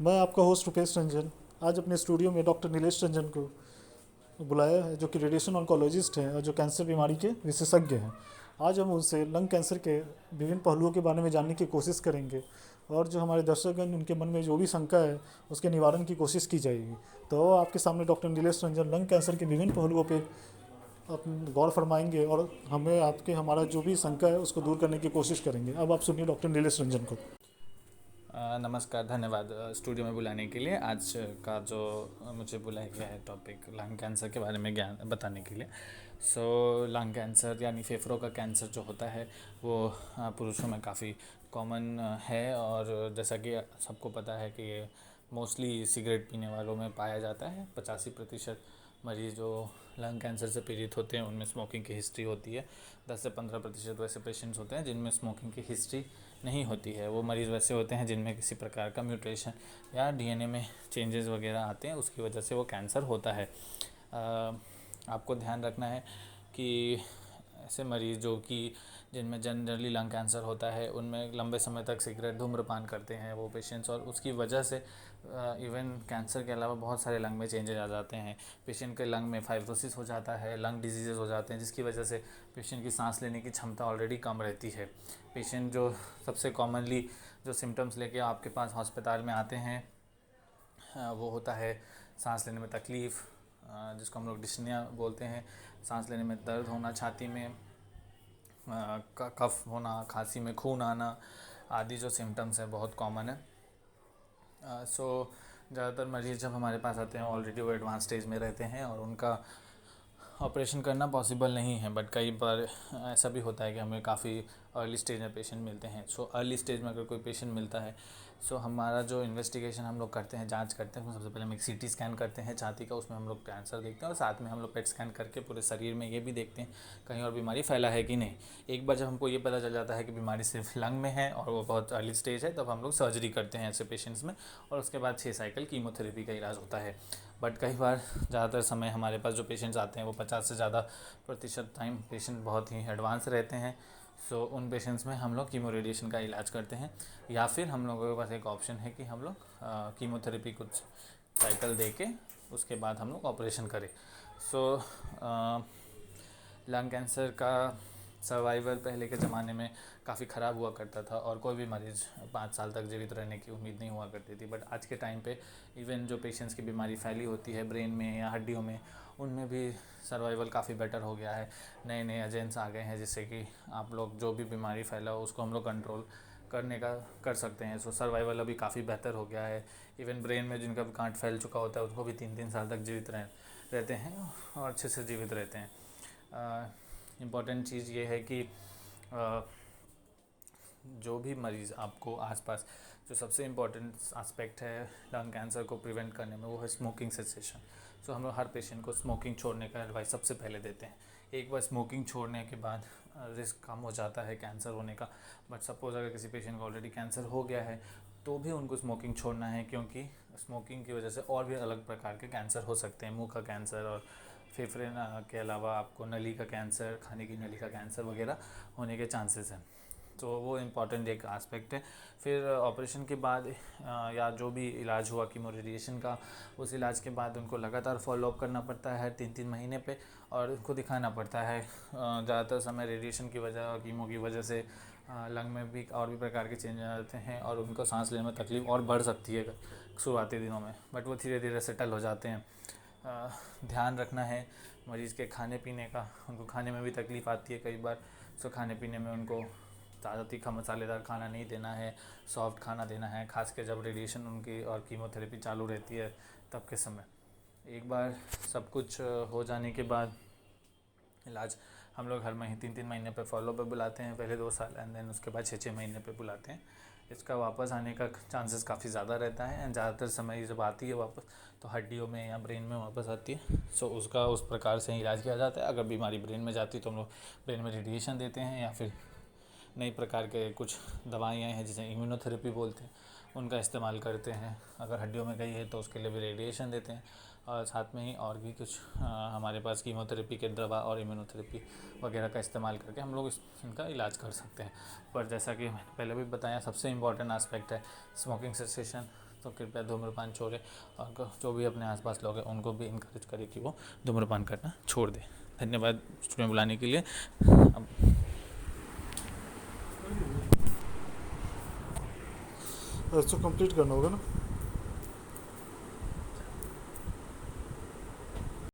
मैं आपका होस्ट रुपेश रंजन आज अपने स्टूडियो में डॉक्टर नीलेश रंजन को बुलाया है, जो कि रेडिएशन ऑन्कोलॉजिस्ट हैं और जो कैंसर बीमारी के विशेषज्ञ हैं। आज हम उनसे लंग कैंसर के विभिन्न पहलुओं के बारे में जानने की कोशिश करेंगे और जो हमारे दर्शकगण उनके मन में जो भी शंका है उसके निवारण की कोशिश की जाएगी। तो आपके सामने doctor Nilesh Ranjan lung cancer के विभिन्न पहलुओं पे आप गौर फरमाएंगे और हमें आपके हमारा जो भी शंका है उसको दूर करने की कोशिश करेंगे। अब आप सुनिए डॉक्टर नीलेश रंजन को। नमस्कार, धन्यवाद स्टूडियो में बुलाने के लिए। आज का जो मुझे बुलाया गया है टॉपिक लंग कैंसर के बारे में ज्ञान बताने के लिए। लंग कैंसर यानी फेफड़ों का कैंसर जो होता है वो पुरुषों में काफ़ी कॉमन है, और जैसा कि सबको पता है कि ये मोस्टली सिगरेट पीने वालों में पाया जाता है। 85% मरीज़ जो लंग कैंसर से पीड़ित होते हैं उनमें स्मोकिंग की हिस्ट्री होती है। 10 से 15% वैसे पेशेंट्स होते हैं जिनमें स्मोकिंग की हिस्ट्री नहीं होती है। वो मरीज़ वैसे होते हैं जिनमें किसी प्रकार का म्यूटेशन या डीएनए में चेंजेस वगैरह आते हैं, उसकी वजह से वो कैंसर होता है। आपको ध्यान रखना है कि ऐसे मरीज़ जो कि जिनमें जनरली लंग कैंसर होता है उनमें लंबे समय तक सिगरेट धूम्रपान करते हैं वो पेशेंट्स, और उसकी वजह से इवन कैंसर के अलावा बहुत सारे लंग में चेंजेस आ जाते हैं। पेशेंट के लंग में फाइब्रोसिस हो जाता है, लंग डिजीज़ेस हो जाते हैं, जिसकी वजह से पेशेंट की सांस लेने की क्षमता ऑलरेडी कम रहती है। पेशेंट जो सबसे कॉमनली जो सिम्टम्स लेके आपके पास हॉस्पिटल में आते हैं वो होता है सांस लेने में तकलीफ़, जिसको हम लोग डिस्निया बोलते हैं, सांस लेने में दर्द होना, छाती में कफ होना, खांसी में खून आना आदि जो सिम्टम्स हैं बहुत कॉमन है। ज़्यादातर मरीज़ जब हमारे पास आते हैं ऑलरेडी वो एडवांस स्टेज में रहते हैं और उनका ऑपरेशन करना पॉसिबल नहीं है, बट कई बार ऐसा भी होता है कि हमें काफ़ी अर्ली स्टेज में पेशेंट मिलते हैं। अर्ली स्टेज में अगर कोई पेशेंट मिलता है हमारा जो इन्वेस्टिगेशन हम लोग करते हैं, जांच करते हैं, सबसे पहले हम एक सीटी स्कैन करते हैं छाती का, उसमें हम लोग कैंसर देखते हैं, और साथ में हम लोग पेट स्कैन करके पूरे शरीर में ये भी देखते हैं कहीं और बीमारी फैला है कि नहीं। एक बार जब हमको ये पता चल जाता है कि बीमारी सिर्फ लंग में है और वो बहुत अर्ली स्टेज है, तब हम लोग सर्जरी करते हैं ऐसे पेशेंट्स में, और उसके बाद 6 साइकिल कीमोथेरेपी का इलाज होता है। बट कई बार ज़्यादातर समय हमारे पास जो पेशेंट्स आते हैं वो 50 से ज़्यादा प्रतिशत टाइम पेशेंट बहुत ही एडवांस रहते हैं। उन पेशेंट्स में हम लोग कीमो रेडिएशन का इलाज करते हैं, या फिर हम लोगों के पास एक ऑप्शन है कि हम लोग कीमोथेरेपी कुछ साइकिल दे के उसके बाद हम लोग ऑपरेशन करें। लंग कैंसर का सर्वाइवल पहले के ज़माने में काफ़ी ख़राब हुआ करता था और कोई भी मरीज़ 5 साल तक जीवित रहने की उम्मीद नहीं हुआ करती थी। बट आज के टाइम पे इवन जो पेशेंट्स की बीमारी फैली होती है ब्रेन में या हड्डियों में, उनमें भी सर्वाइवल काफ़ी बेटर हो गया है। नए नए एजेंट्स आ गए हैं जिससे कि आप लोग जो भी बीमारी फैला हो उसको हम लोग कंट्रोल करने का कर सकते हैं। सर्वाइवल अभी काफ़ी बेहतर हो गया है। इवन ब्रेन में जिनका भी गांठ फैल चुका होता है उनको भी 3-3 साल तक जीवित रहते हैं और अच्छे से जीवित रहते हैं। इम्पॉर्टेंट चीज़ ये है कि जो भी मरीज़ आपको आसपास, जो सबसे इम्पॉर्टेंट एस्पेक्ट है लंग कैंसर को प्रिवेंट करने में, वो है स्मोकिंग सेसेशन। हम लोग हर पेशेंट को स्मोकिंग छोड़ने का एडवाइस सबसे पहले देते हैं। एक बार स्मोकिंग छोड़ने के बाद रिस्क कम हो जाता है कैंसर होने का। बट सपोज़ अगर किसी पेशेंट को ऑलरेडी कैंसर हो गया है तो भी उनको स्मोकिंग छोड़ना है, क्योंकि स्मोकिंग की वजह से और भी अलग प्रकार के कैंसर हो सकते हैं। मुंह का कैंसर और फेफड़े के अलावा आपको नली का कैंसर, खाने की नली का कैंसर वगैरह होने के चांसेस हैं। तो वो इम्पॉर्टेंट एक एस्पेक्ट है। फिर ऑपरेशन के बाद या जो भी इलाज हुआ कीमो रेडिएशन का, उस इलाज के बाद उनको लगातार फॉलोअप करना पड़ता है 3-3 महीने पे, और उनको दिखाना पड़ता है। ज़्यादातर समय रेडिएशन की वजह और कीमो की वजह से लंग में भी और भी प्रकार के चेंज आ जाते हैं और उनको सांस लेने में तकलीफ़ और बढ़ सकती है शुरुआती दिनों में, बट वो धीरे धीरे सेटल हो जाते हैं। ध्यान रखना है मरीज़ के खाने पीने का। उनको खाने में भी तकलीफ़ आती है कई बार, खाने पीने में उनको ज़्यादा तीखा मसालेदार खाना नहीं देना है, सॉफ्ट खाना देना है, खास कर जब रेडिएशन उनकी और कीमोथेरेपी चालू रहती है तब के समय। एक बार सब कुछ हो जाने के बाद इलाज हम लोग हर महीने 3-3 महीने पे फॉलो पे बुलाते हैं, पहले 2 साल, एंड देन उसके बाद 6-6 महीने पे बुलाते हैं। इसका वापस आने का चांसेस काफ़ी ज़्यादा रहता है, एंड ज़्यादातर समय जब आती है वापस तो हड्डियों में या ब्रेन में वापस आती है। उसका उस प्रकार से इलाज किया जाता है। अगर बीमारी ब्रेन में जाती है तो हम लोग ब्रेन में रेडिएशन देते हैं, या फिर नई प्रकार के कुछ दवाइयाँ हैं जिसे इम्यूनोथेरेपी बोलते हैं, उनका इस्तेमाल करते हैं। अगर हड्डियों में गई है तो उसके लिए भी रेडिएशन देते हैं, और साथ में ही और भी कुछ हमारे पास कीमोथेरेपी के दवा और इम्यूनोथेरेपी वगैरह का इस्तेमाल करके हम लोग इनका इलाज कर सकते हैं। पर जैसा कि मैंने पहले भी बताया, सबसे इम्पॉर्टेंट एस्पेक्ट है स्मोकिंग सेसेशन। तो कृपया धूम्रपान छोड़ें और जो भी अपने आसपास लोग हैं उनको भी इनकरेज करें कि वो धूम्रपान करना छोड़ दें। धन्यवाद स्टूडियो में बुलाने के लिए। अब इसको कंप्लीट करना होगा ना।